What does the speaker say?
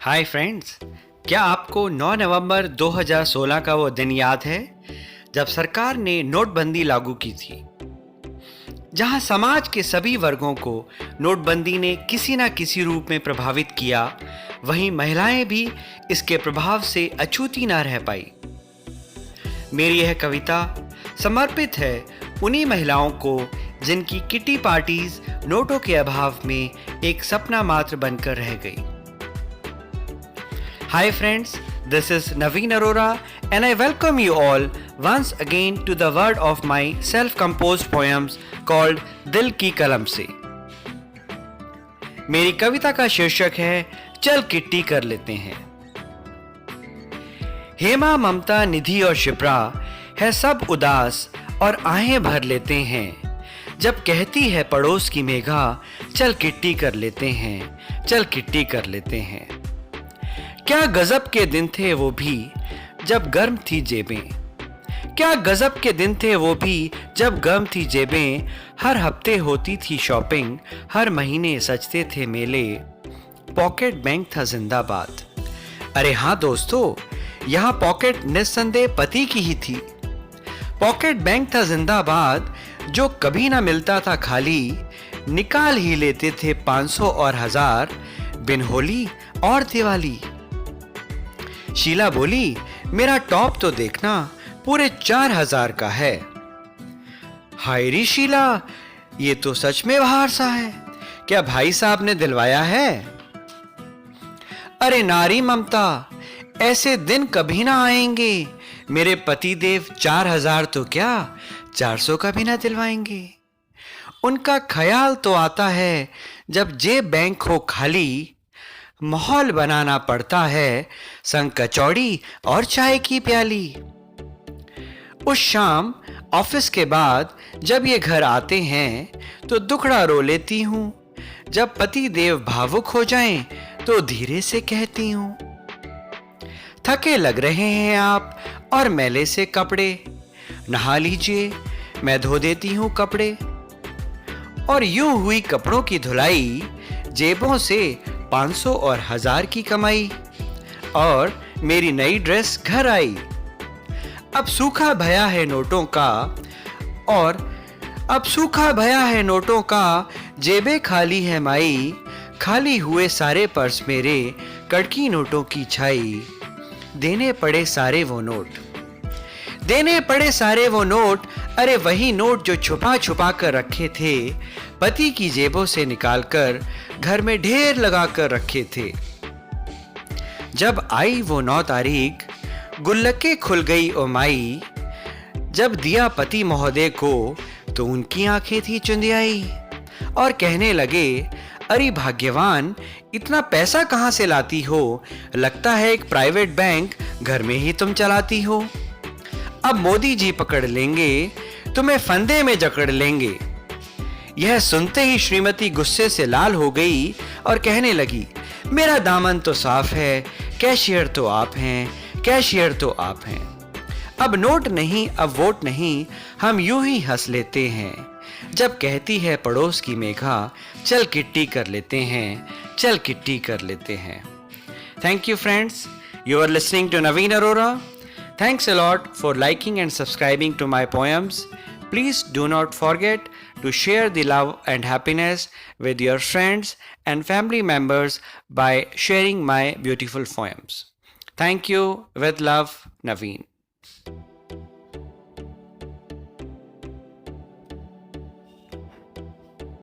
Hi friends, क्या आपको 9 नवंबर 2016 का वो दिन याद है जब सरकार ने नोटबंदी लागू की थी? जहां समाज के सभी वर्गों को नोटबंदी ने किसी न किसी रूप में प्रभावित किया, वहीं महिलाएं भी इसके प्रभाव से अछूती ना रह पाई। मेरी यह कविता समर्पित है उन्हीं महिलाओं को जिनकी किटी पार्टीज नोटों के अभाव में एक सपना मात्र बनकर रह गई। Hi friends, this is Naveen Arora and I welcome you all once again to the word of my self-composed poems called दिल की कलम से। मेरी कविता का शीर्षक है चल किट्टी कर लेते हैं। हेमा, ममता, निधि और शिप्रा है सब उदास और आहें भर लेते हैं जब कहती है पड़ोस की मेघा, चल किट्टी कर लेते हैं, चल किट्टी कर लेते हैं। क्या गजब के दिन थे वो भी जब गर्म थी जेबें, क्या गजब के दिन थे वो भी जब गर्म थी जेबें। हर हफ्ते होती थी शॉपिंग, हर महीने सजते थे मेले, पॉकेट बैंक था जिंदाबाद। अरे हाँ दोस्तों, यहाँ पॉकेट निस्संदेह पति की ही थी। पॉकेट बैंक था जिंदाबाद, जो कभी ना मिलता था खाली, निकाल ही लेते थे 500 और 1000 बिन होली और दिवाली। शीला बोली, मेरा टॉप तो देखना पूरे 4000 का है। हाय री शीला, ये तो सच में बाहर सा है, क्या भाई साहब ने दिलवाया है? अरे नारी ममता, ऐसे दिन कभी ना आएंगे, मेरे पति देव 4000 तो क्या 400 का भी ना दिलवाएंगे। उनका ख्याल तो आता है जब जेब बैंक हो खाली, माहौल बनाना पड़ता है संग कचौड़ी और चाय की प्याली। उस शाम ऑफिस के बाद जब ये घर आते हैं तो दुखड़ा रो लेती हूँ, जब पति देव भावुक हो जाएं तो धीरे से कहती हूँ, थके लग रहे हैं आप और मैले से कपड़े, नहा लीजिए मैं धो देती हूँ कपड़े। और यूं हुई कपड़ों की धुलाई, जेबों से 500 और 1000 की कमाई, और मेरी नई ड्रेस घर आई। अब सूखा भया है नोटों का, और अब सूखा भया है नोटों का, जेबें खाली है माई, खाली हुए सारे पर्स मेरे, कड़की नोटों की छाई। देने पड़े सारे वो नोट, देने पड़े सारे वो नोट, अरे वही नोट जो छुपा छुपा कर रखे थे, पति की जेबों से निकालकर घर में ढेर लगा कर रखे थे। जब आई वो 9 तारीख, गुल्लकें खुल गई ओ माई, जब दिया पति महोदय को तो उनकी आंखें थी चुंधियाई, और कहने लगे, अरे भाग्यवान, इतना पैसा कहां से लाती हो, लगता है एक प्राइवेट बैंक घर में ही तुम चलाती हो। अब मोदी जी पकड़ लेंगे, तुम्हें फंदे में जकड़ लेंगे। यह सुनते ही श्रीमती गुस्से से लाल हो गई और कहने लगी, मेरा दामन तो साफ है, कैशियर तो आप हैं, कैशियर तो आप हैं। अब नोट नहीं, अब वोट नहीं, हम यूं ही हंस लेते हैं जब कहती है पड़ोस की मेघा, चल किट्टी कर लेते हैं, चल किट्टी कर लेते हैं। Thank you friends, you are listening to Naveen Arora. Thanks a lot for liking and subscribing to my poems. Please do not forget to share the love and happiness with your friends and family members by sharing my beautiful poems. Thank you. With love, Naveen.